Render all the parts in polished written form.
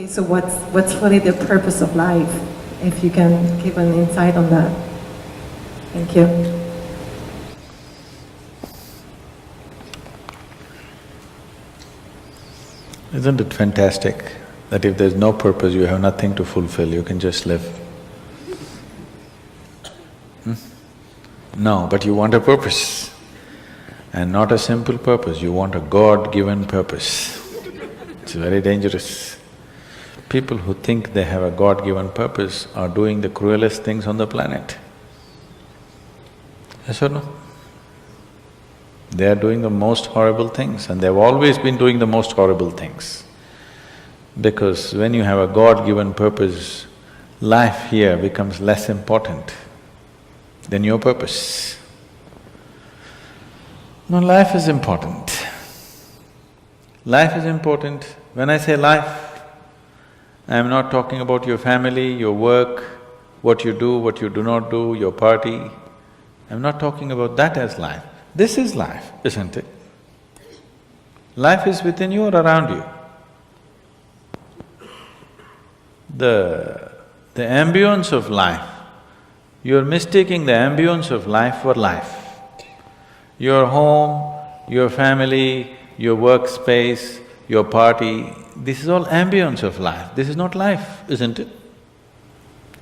Okay, so what's really the purpose of life? If you can give an insight on that. Thank you. Isn't it fantastic that if there's no purpose, you have nothing to fulfill, you can just live? No, but you want a purpose. And not a simple purpose, you want a God-given purpose. It's very dangerous. People who think they have a God-given purpose are doing the cruelest things on the planet. Yes or no? They are doing the most horrible things, and they've always been doing the most horrible things. Because when you have a God-given purpose, life here becomes less important than your purpose. No, life is important. Life is important. When I say life, I am not talking about your family, your work, what you do not do, your party. I'm not talking about that as life. This is life, isn't it? Life is within you or around you. The ambience of life, you're mistaking the ambience of life for life. Your home, your family, your workspace, your party, this is all ambience of life. This is not life, isn't it?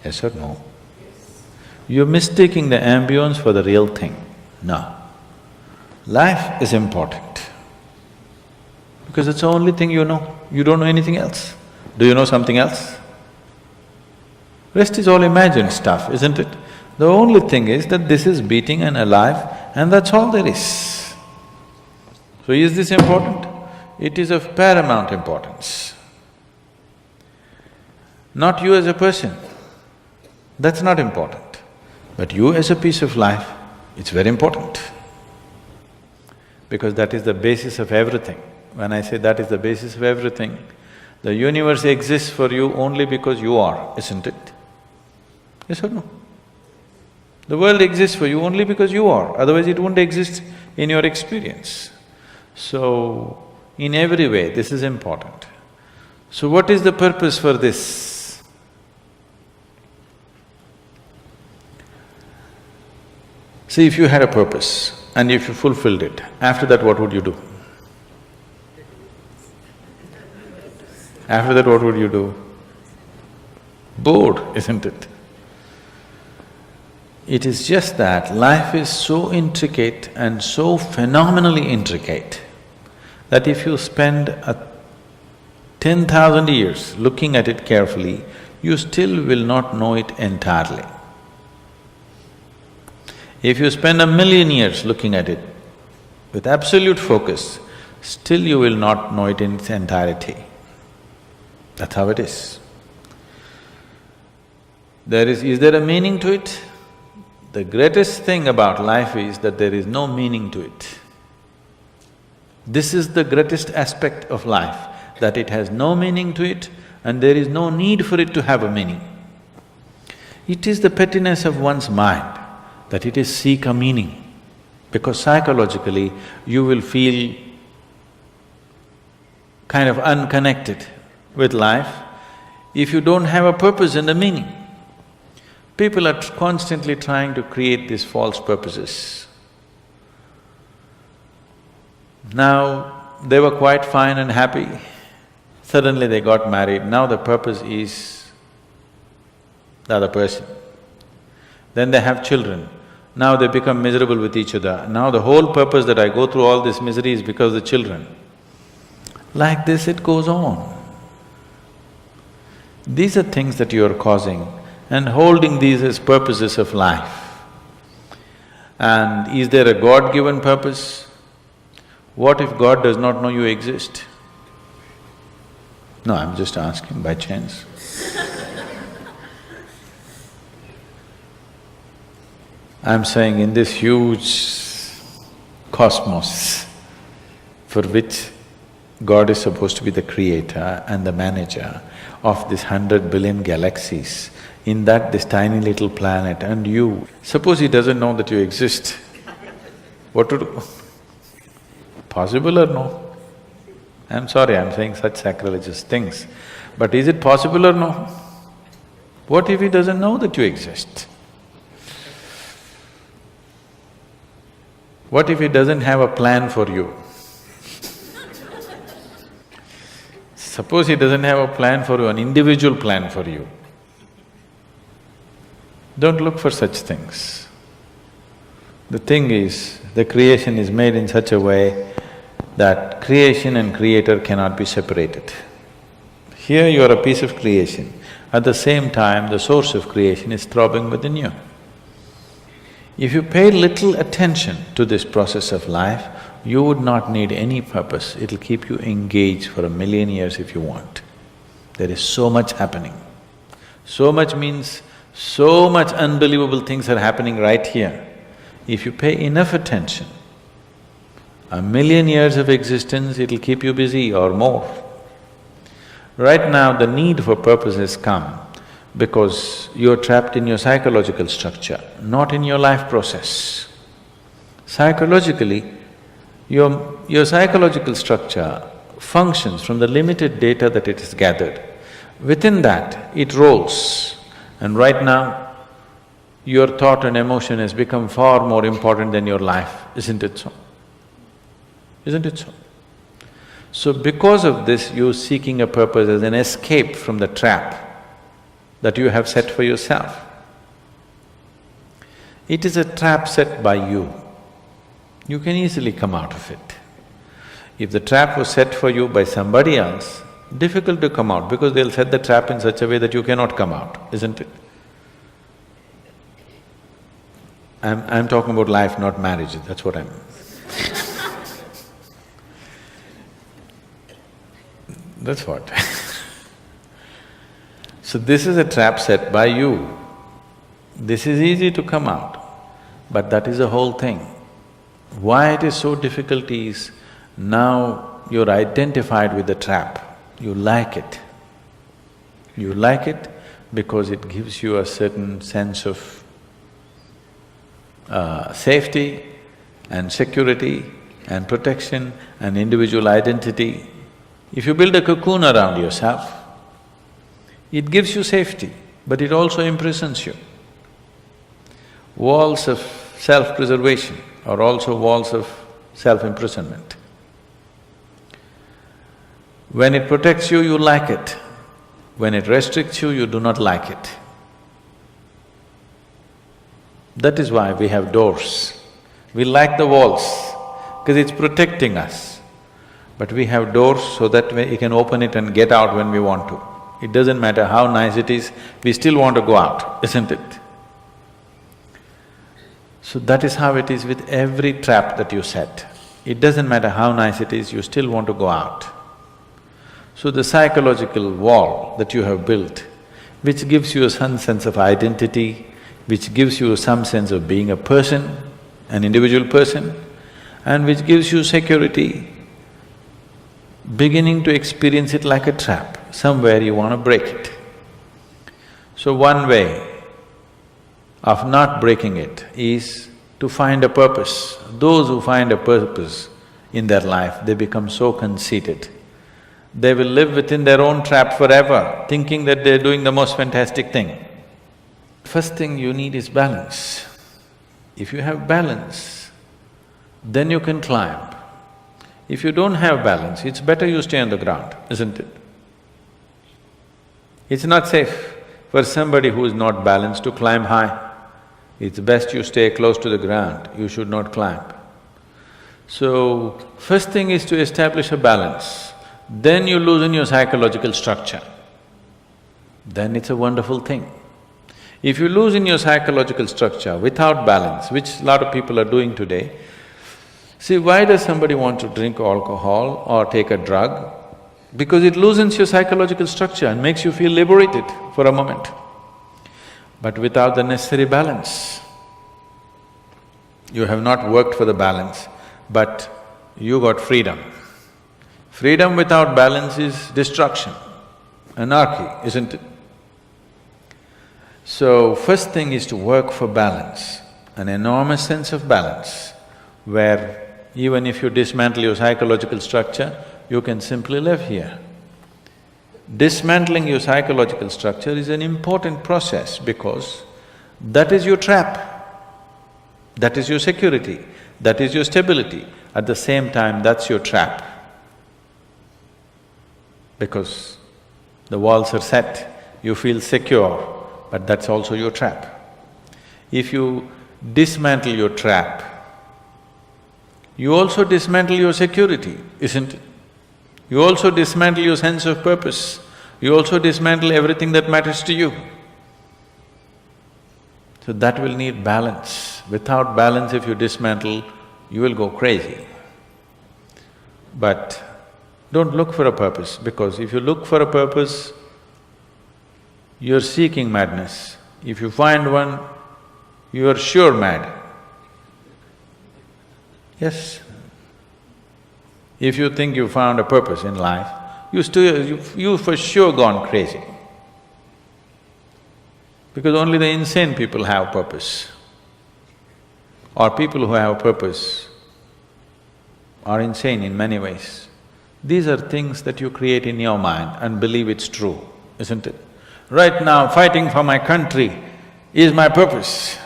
Yes or no? You're mistaking the ambience for the real thing. No. Life is important because it's the only thing you know. You don't know anything else. Do you know something else? Rest is all imagined stuff, isn't it? The only thing is that this is beating and alive and that's all there is. So is this important? It is of paramount importance. Not you as a person, that's not important. But you as a piece of life, it's very important. Because that is the basis of everything. When I say that is the basis of everything, the universe exists for you only because you are, isn't it? Yes or no? The world exists for you only because you are, otherwise it wouldn't exist in your experience. So, in every way, this is important. So what is the purpose for this? See, if you had a purpose and if you fulfilled it, after that what would you do? After that what would you do? Bored, isn't it? It is just that life is so intricate and so phenomenally intricate that if you spend 10,000 years looking at it carefully, you still will not know it entirely. If you spend 1,000,000 years looking at it with absolute focus, still you will not know it in its entirety. That's how it is. Is there a meaning to it? The greatest thing about life is that there is no meaning to it. This is the greatest aspect of life, that it has no meaning to it and there is no need for it to have a meaning. It is the pettiness of one's mind that it is seek a meaning, because psychologically you will feel kind of unconnected with life if you don't have a purpose and a meaning. People are constantly trying to create these false purposes. Now, they were quite fine and happy, suddenly they got married, now the purpose is the other person. Then they have children, now they become miserable with each other, now the whole purpose that I go through all this misery is because of the children. Like this it goes on. These are things that you are causing and holding these as purposes of life. And is there a God-given purpose? What if God does not know you exist? No, I'm just asking by chance. I'm saying in this huge cosmos for which God is supposed to be the creator and the manager of this 100 billion galaxies, in that this tiny little planet and you, suppose he doesn't know that you exist, what to do? Possible or no? I'm sorry, I'm saying such sacrilegious things, but is it possible or no? What if he doesn't know that you exist? What if he doesn't have a plan for you? Suppose he doesn't have a plan for you, an individual plan for you. Don't look for such things. The thing is, the creation is made in such a way that creation and creator cannot be separated. Here you are a piece of creation, at the same time the source of creation is throbbing within you. If you pay little attention to this process of life, you would not need any purpose, it'll keep you engaged for 1,000,000 years if you want. There is so much happening. So much means so much unbelievable things are happening right here. If you pay enough attention, 1,000,000 years of existence, it'll keep you busy or more. Right now, the need for purpose has come because you're trapped in your psychological structure, not in your life process. Psychologically, your psychological structure functions from the limited data that it has gathered. Within that, it rolls. And right now, your thought and emotion has become far more important than your life, isn't it so? Isn't it so? So because of this, you're seeking a purpose as an escape from the trap that you have set for yourself. It is a trap set by you. You can easily come out of it. If the trap was set for you by somebody else, difficult to come out because they'll set the trap in such a way that you cannot come out, isn't it? I'm talking about life, not marriage, that's what I'm… That's what. So this is a trap set by you. This is easy to come out, but that is the whole thing. Why it is so difficult is, now you're identified with the trap, you like it. You like it because it gives you a certain sense of safety and security and protection and individual identity. If you build a cocoon around yourself, it gives you safety, but it also imprisons you. Walls of self-preservation are also walls of self-imprisonment. When it protects you, you like it. When it restricts you, you do not like it. That is why we have doors. We like the walls, because it's protecting us. But we have doors so that we can open it and get out when we want to. It doesn't matter how nice it is, we still want to go out, isn't it? So that is how it is with every trap that you set. It doesn't matter how nice it is, you still want to go out. So the psychological wall that you have built, which gives you some sense of identity, which gives you some sense of being a person, an individual person, and which gives you security, beginning to experience it like a trap, somewhere you want to break it. So one way of not breaking it is to find a purpose. Those who find a purpose in their life, they become so conceited. They will live within their own trap forever, thinking that they're doing the most fantastic thing. First thing you need is balance. If you have balance, then you can climb. If you don't have balance, it's better you stay on the ground, isn't it? It's not safe for somebody who is not balanced to climb high. It's best you stay close to the ground, you should not climb. So, first thing is to establish a balance, then you loosen your psychological structure. Then it's a wonderful thing. If you loosen your psychological structure without balance, which a lot of people are doing today, see, why does somebody want to drink alcohol or take a drug? Because it loosens your psychological structure and makes you feel liberated for a moment. But without the necessary balance, you have not worked for the balance, but you got freedom. Freedom without balance is destruction, anarchy, isn't it? So, first thing is to work for balance, an enormous sense of balance, where even if you dismantle your psychological structure, you can simply live here. Dismantling your psychological structure is an important process because that is your trap. That is your security, that is your stability. At the same time, that's your trap. Because the walls are set, you feel secure, but that's also your trap. If you dismantle your trap, you also dismantle your security, isn't it? You also dismantle your sense of purpose. You also dismantle everything that matters to you. So that will need balance. Without balance, if you dismantle, you will go crazy. But don't look for a purpose, because if you look for a purpose, you're seeking madness. If you find one, you are sure mad. Yes. If you think you found a purpose in life, you for sure gone crazy. Because only the insane people have purpose. Or people who have purpose are insane in many ways. These are things that you create in your mind and believe it's true, isn't it? Right now, fighting for my country is my purpose.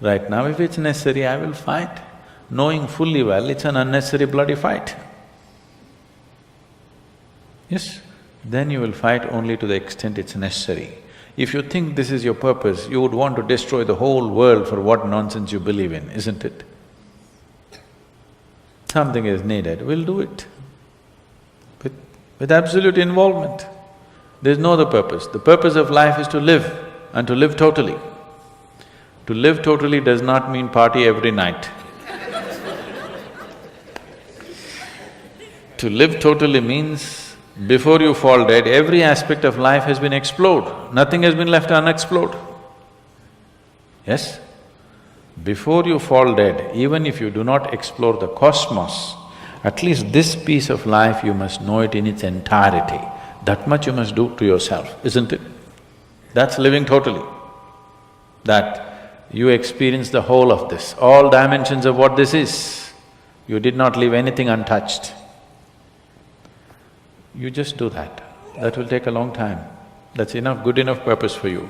Right now, if it's necessary, I will fight, knowing fully well it's an unnecessary bloody fight. Yes? Then you will fight only to the extent it's necessary. If you think this is your purpose, you would want to destroy the whole world for what nonsense you believe in, isn't it? Something is needed, we'll do it. With absolute involvement. There's no other purpose. The purpose of life is to live, and to live totally. To live totally does not mean party every night. To live totally means before you fall dead, every aspect of life has been explored, nothing has been left unexplored. Yes? Before you fall dead, even if you do not explore the cosmos, at least this piece of life you must know it in its entirety. That much you must do to yourself, isn't it? That's living totally. That you experience the whole of this, all dimensions of what this is. You did not leave anything untouched. You just do that. That will take a long time. That's enough, good enough purpose for you.